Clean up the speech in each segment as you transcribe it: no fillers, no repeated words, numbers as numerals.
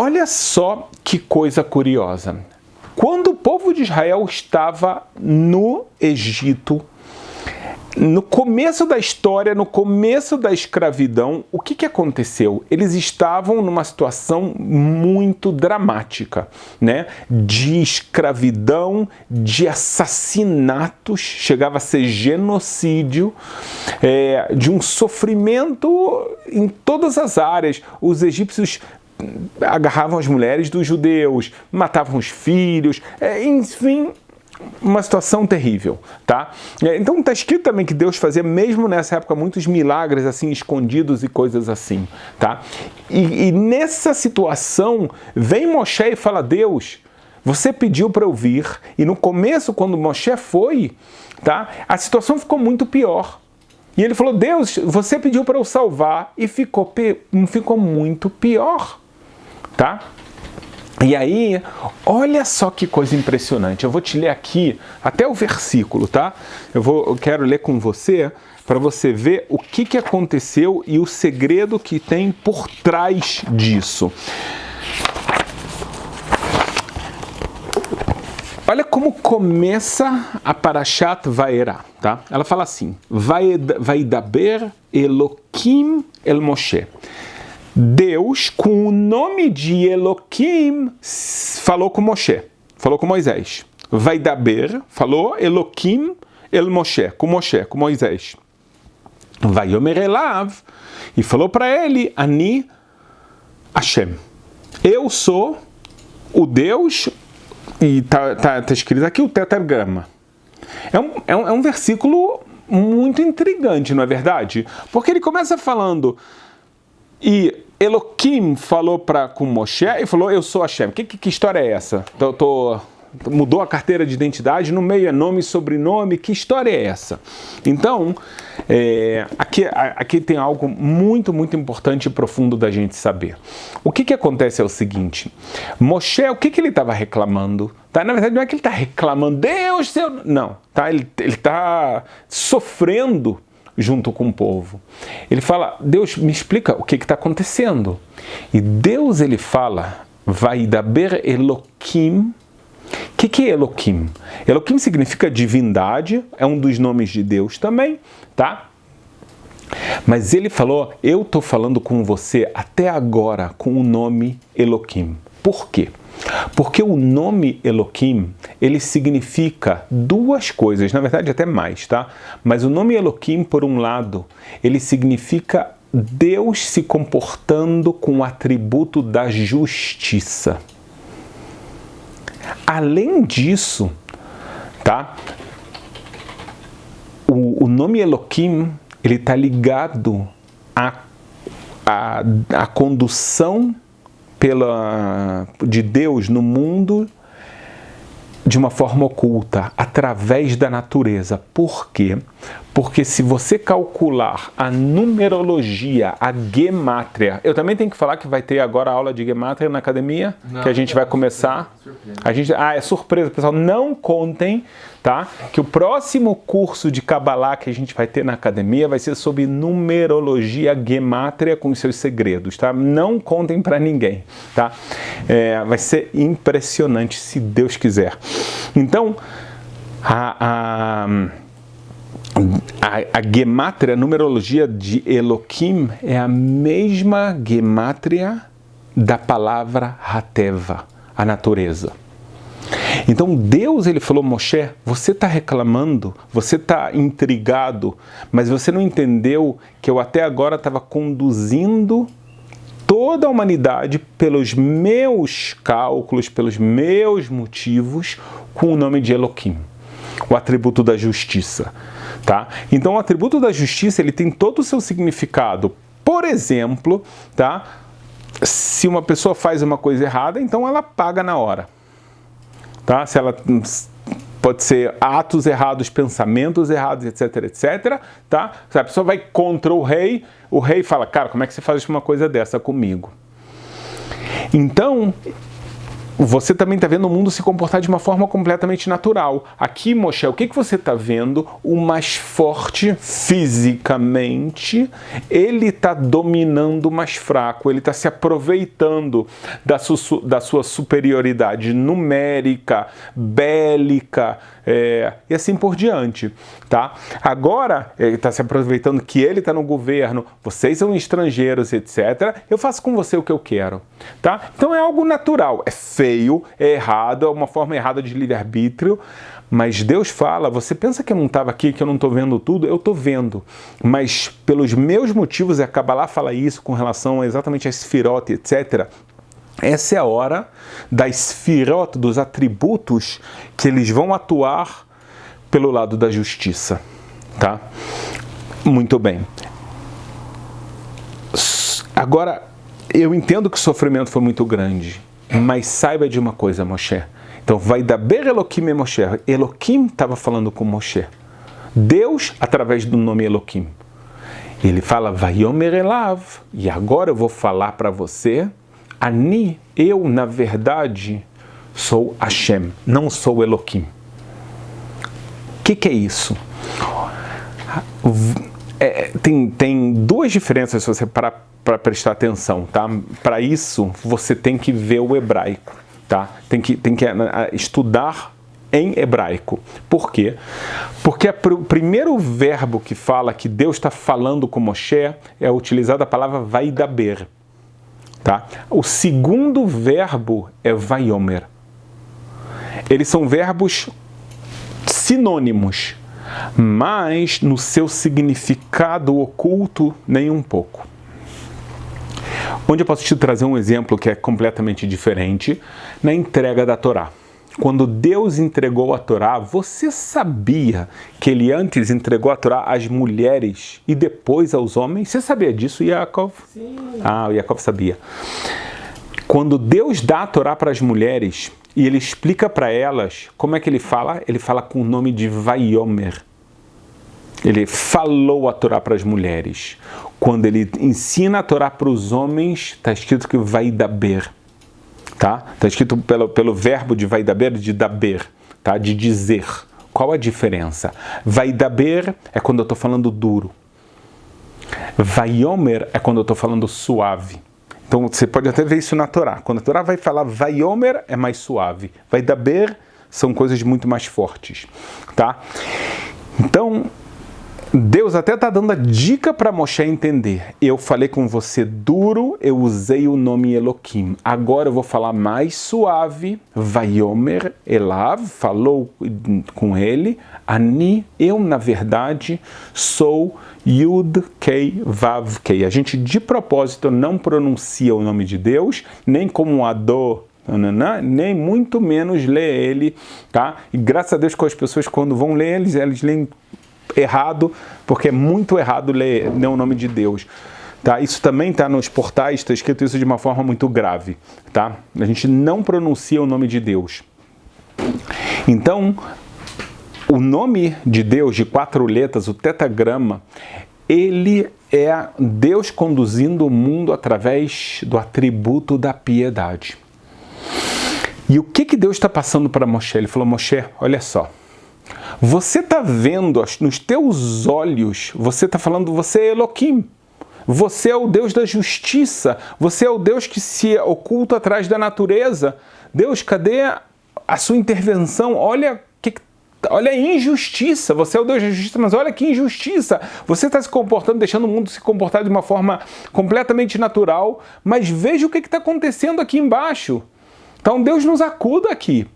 Olha só que coisa curiosa. Quando o povo de Israel estava no Egito, no começo da história, no começo da escravidão, o que aconteceu? Eles estavam numa situação muito dramática, né? De escravidão, de assassinatos, chegava a ser genocídio, de um sofrimento em todas as áreas. Os egípcios agarravam as mulheres dos judeus, matavam os filhos, enfim, uma situação terrível, tá? Então está escrito também que Deus fazia, mesmo nessa época, muitos milagres assim, escondidos e coisas assim, tá? E nessa situação, vem Moshe e fala: Deus, você pediu para eu vir, e no começo, quando Moshe foi, tá? A situação ficou muito pior. E ele falou: Deus, você pediu para eu salvar, e ficou muito pior. Tá? E aí, olha só que coisa impressionante. Eu vou te ler aqui até o versículo, tá? Eu quero ler com você, para você ver o que aconteceu e o segredo que tem por trás disso. Olha como começa a Parashat Vaera, tá? Ela fala assim: Vaidaber Elokim el Moshe. Deus, com o nome de Eloquim, falou com Moshe, falou com Moisés. Vaidaber, falou Eloquim el Moshe, com Moisés. Vayomer elav, e falou para ele: Ani Hashem. Eu sou o Deus, e tá escrito aqui o tetragrama. É um versículo muito intrigante, não é verdade? Porque ele começa falando... E Eloquim falou com Moshe e falou: eu sou Hashem. Que história é essa? Mudou a carteira de identidade, no meio é nome e sobrenome, que história é essa? Então, aqui tem algo muito, muito importante e profundo da gente saber. O que acontece é o seguinte: Moshe, o que ele estava reclamando? Tá? Na verdade, não é que ele está reclamando, Deus, seu... Não, tá? Ele está sofrendo junto com o povo. Ele fala: Deus, me explica o que está acontecendo. E Deus, ele fala: Vaidaber Eloquim. O que é Eloquim? Eloquim significa divindade, é um dos nomes de Deus também, tá? Mas ele falou: eu estou falando com você até agora com o nome Eloquim. Por quê? Porque o nome Eloquim, ele significa duas coisas, na verdade até mais, tá? Mas o nome Eloquim, por um lado, ele significa Deus se comportando com o atributo da justiça. Além disso, tá? O nome Eloquim, ele está ligado à condução de Deus no mundo de uma forma oculta, através da natureza. Por quê? Porque se você calcular a numerologia, a gemátria... Eu também tenho que falar que vai ter agora aula de gemátria na academia, que a gente vai começar. É surpresa, pessoal. Não contem, tá? Que o próximo curso de Kabbalah que a gente vai ter na academia vai ser sobre numerologia gemátria com os seus segredos, tá? Não contem para ninguém, tá? Vai ser impressionante, se Deus quiser. Então, a gemátria, a numerologia de Eloquim é a mesma gemátria da palavra Hateva, a natureza. Então Deus, ele falou: Moshe, você está reclamando, você está intrigado, mas você não entendeu que eu até agora estava conduzindo toda a humanidade pelos meus cálculos, pelos meus motivos, com o nome de Eloquim, o atributo da justiça. Tá? Então o atributo da justiça, ele tem todo o seu significado. Por exemplo, tá? Se uma pessoa faz uma coisa errada, então ela paga na hora. Tá? Se ela pode ser atos errados, pensamentos errados, etc, etc. Tá? Se a pessoa vai contra o rei fala: cara, como é que você faz uma coisa dessa comigo? Então, você também está vendo o mundo se comportar de uma forma completamente natural. Aqui, Moshe, o que você está vendo? O mais forte fisicamente, ele está dominando o mais fraco, ele está se aproveitando da sua superioridade numérica, bélica, e assim por diante, tá? Agora, ele está se aproveitando que ele está no governo, vocês são estrangeiros, etc. Eu faço com você o que eu quero, tá? Então é algo natural, é feio, é errado, é uma forma errada de livre-arbítrio, mas Deus fala, você pensa que eu não estava aqui, que eu não estou vendo tudo? Eu estou vendo, mas pelos meus motivos, a Kabbalah fala isso com relação exatamente a Sfirot, etc., essa é a hora das Sfirot, dos atributos, que eles vão atuar pelo lado da justiça, tá? Muito bem. Agora, eu entendo que o sofrimento foi muito grande, mas saiba de uma coisa, Moshe. Então, vai dar Ber Eloquim e Moshe. Eloquim estava falando com Moshe. Deus, através do nome Eloquim. Ele fala, Vayomer Elav, e agora eu vou falar para você, Ani, eu, na verdade, sou Hashem, não sou Eloquim. O que é isso? Tem duas diferenças se você para prestar atenção, tá? Para isso, você tem que ver o hebraico, tá? Tem que estudar em hebraico. Por quê? Porque o primeiro verbo que fala que Deus está falando com Moshe é utilizada a palavra vaidaber. Tá? O segundo verbo é vaiomer. Eles são verbos sinônimos, mas no seu significado oculto nem um pouco. Onde eu posso te trazer um exemplo que é completamente diferente, na entrega da Torá. Quando Deus entregou a Torá, você sabia que ele antes entregou a Torá às mulheres e depois aos homens? Você sabia disso, Yaakov? Sim. Ah, o Yaakov sabia. Quando Deus dá a Torá para as mulheres e ele explica para elas, como é que ele fala? Ele fala com o nome de Vaiomer. Ele falou a Torá para as mulheres. Quando ele ensina a Torá para os homens, está escrito que Vaidaber. Tá? Está escrito pelo verbo de vaidaber, de daber, tá? De dizer. Qual a diferença? Vaidaber é quando eu estou falando duro. Vaiomer é quando eu estou falando suave. Então você pode até ver isso na Torá. Quando a Torá vai falar Vaiomer é mais suave. Vaidaber são coisas muito mais fortes. Tá? Então, Deus até está dando a dica para Moshe entender. Eu falei com você duro, eu usei o nome Eloquim. Agora eu vou falar mais suave. Vayomer Elav, falou com ele. Ani, eu na verdade sou Yud Kei Vav Kei. A gente de propósito não pronuncia o nome de Deus, nem como Ador, nem muito menos lê ele, tá? E graças a Deus com as pessoas quando vão ler eles leem errado, porque é muito errado ler o nome de Deus. Tá? Isso também está nos portais, está escrito isso de uma forma muito grave. Tá? A gente não pronuncia o nome de Deus. Então, o nome de Deus, de 4 letras, o tetagrama, ele é Deus conduzindo o mundo através do atributo da piedade. E o que Deus está passando para Moshe? Ele falou, Moshe, olha só, você está vendo, nos teus olhos, você está falando, você é Eloquim, você é o Deus da justiça, você é o Deus que se oculta atrás da natureza. Deus, cadê a sua intervenção? Olha a injustiça, você é o Deus da justiça, mas olha que injustiça. Você está se comportando, deixando o mundo se comportar de uma forma completamente natural, mas veja o que está acontecendo aqui embaixo. Então Deus nos acuda aqui.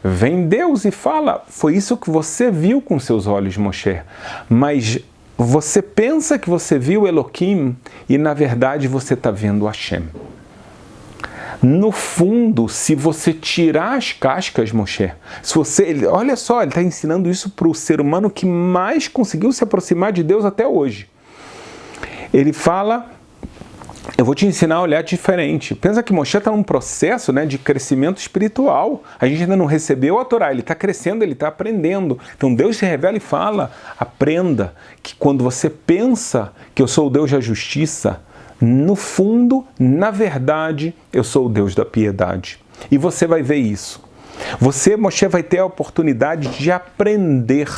Vem Deus e fala, foi isso que você viu com seus olhos, Moshe. Mas você pensa que você viu Eloquim e na verdade você está vendo Hashem. No fundo, se você tirar as cascas, Moshe, olha só, ele está ensinando isso para o ser humano que mais conseguiu se aproximar de Deus até hoje. Ele fala, eu vou te ensinar a olhar diferente. Pensa que Moshe está num processo, né, de crescimento espiritual. A gente ainda não recebeu a Torá, ele está crescendo, ele está aprendendo. Então Deus se revela e fala, aprenda que quando você pensa que eu sou o Deus da justiça, no fundo, na verdade, eu sou o Deus da piedade. E você vai ver isso. Você, Moshe, vai ter a oportunidade de aprender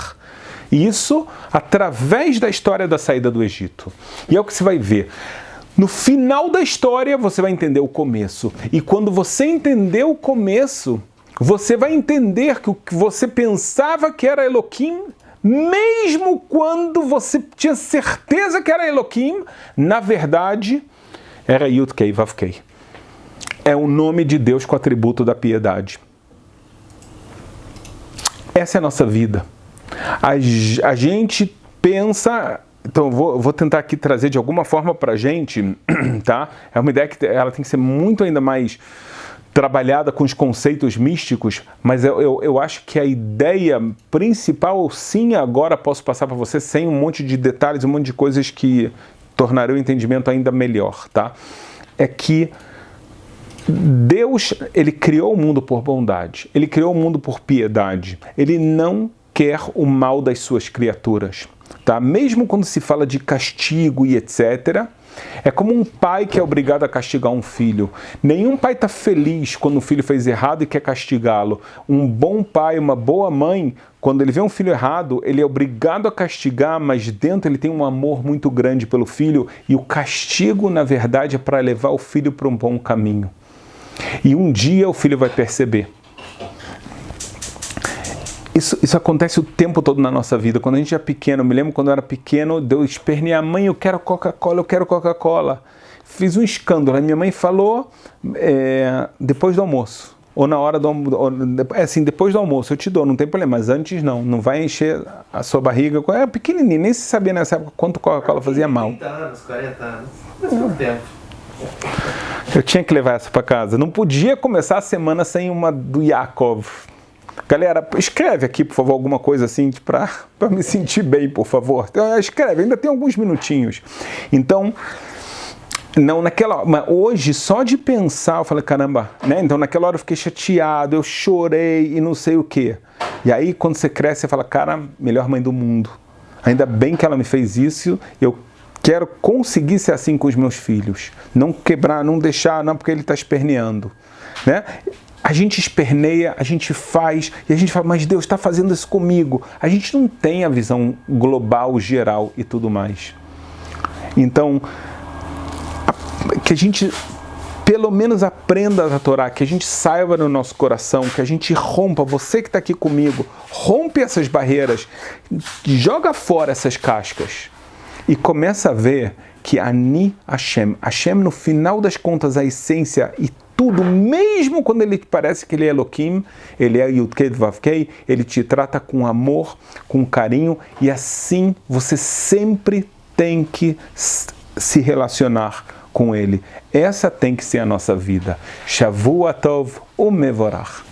isso através da história da saída do Egito. E é o que você vai ver. No final da história, você vai entender o começo. E quando você entender o começo, você vai entender que o que você pensava que era Eloquim, mesmo quando você tinha certeza que era Eloquim, na verdade, era Yud-Kei Vav-Kei. É o nome de Deus com o atributo da piedade. Essa é a nossa vida. A gente pensa... Então, vou tentar aqui trazer de alguma forma para a gente, tá? É uma ideia que ela tem que ser muito ainda mais trabalhada com os conceitos místicos, mas eu acho que a ideia principal, sim, agora posso passar para você sem um monte de detalhes, um monte de coisas que tornarão o entendimento ainda melhor, tá? É que Deus, Ele criou o mundo por bondade, Ele criou o mundo por piedade, Ele não quer o mal das suas criaturas. Tá? Mesmo quando se fala de castigo e etc., é como um pai que é obrigado a castigar um filho. Nenhum pai está feliz quando o filho fez errado e quer castigá-lo. Um bom pai, uma boa mãe, quando ele vê um filho errado, ele é obrigado a castigar, mas dentro ele tem um amor muito grande pelo filho, e o castigo, na verdade, é para levar o filho para um bom caminho. E um dia o filho vai perceber. Isso acontece o tempo todo na nossa vida. Quando a gente é pequeno, eu me lembro quando eu era pequeno, eu esperneei, mãe, eu quero Coca-Cola, eu quero Coca-Cola. Fiz um escândalo. A minha mãe falou, depois do almoço. Ou na hora do almoço. Assim, depois do almoço, eu te dou, não tem problema. Mas antes não. Não vai encher a sua barriga. É pequenininho, nem se sabia nessa época quanto Coca-Cola fazia mal. 30 anos, 40 anos. Faz pouco tempo. Eu tinha que levar essa para casa. Não podia começar a semana sem uma do Yaakov. Galera, escreve aqui, por favor, alguma coisa assim para me sentir bem, por favor. Então, escreve, ainda tem alguns minutinhos. Então, não, mas hoje, só de pensar, eu falei, caramba, né? Então, naquela hora eu fiquei chateado, eu chorei e não sei o quê. E aí, quando você cresce, você fala, cara, melhor mãe do mundo. Ainda bem que ela me fez isso, eu quero conseguir ser assim com os meus filhos. Não quebrar, não deixar, não, porque ele está esperneando, né? A gente esperneia, a gente faz, e a gente fala, mas Deus está fazendo isso comigo. A gente não tem a visão global, geral e tudo mais. Então, que a gente pelo menos aprenda a Torá, que a gente saiba no nosso coração, que a gente rompa, você que está aqui comigo, rompe essas barreiras, joga fora essas cascas e começa a ver que Ani Hashem, Hashem no final das contas, a essência e tudo, mesmo quando ele parece que ele é Eloquim, ele é Yud-Kei Vav-Kei, ele te trata com amor, com carinho, e assim você sempre tem que se relacionar com ele. Essa tem que ser a nossa vida. Shavua Tov Umevorach.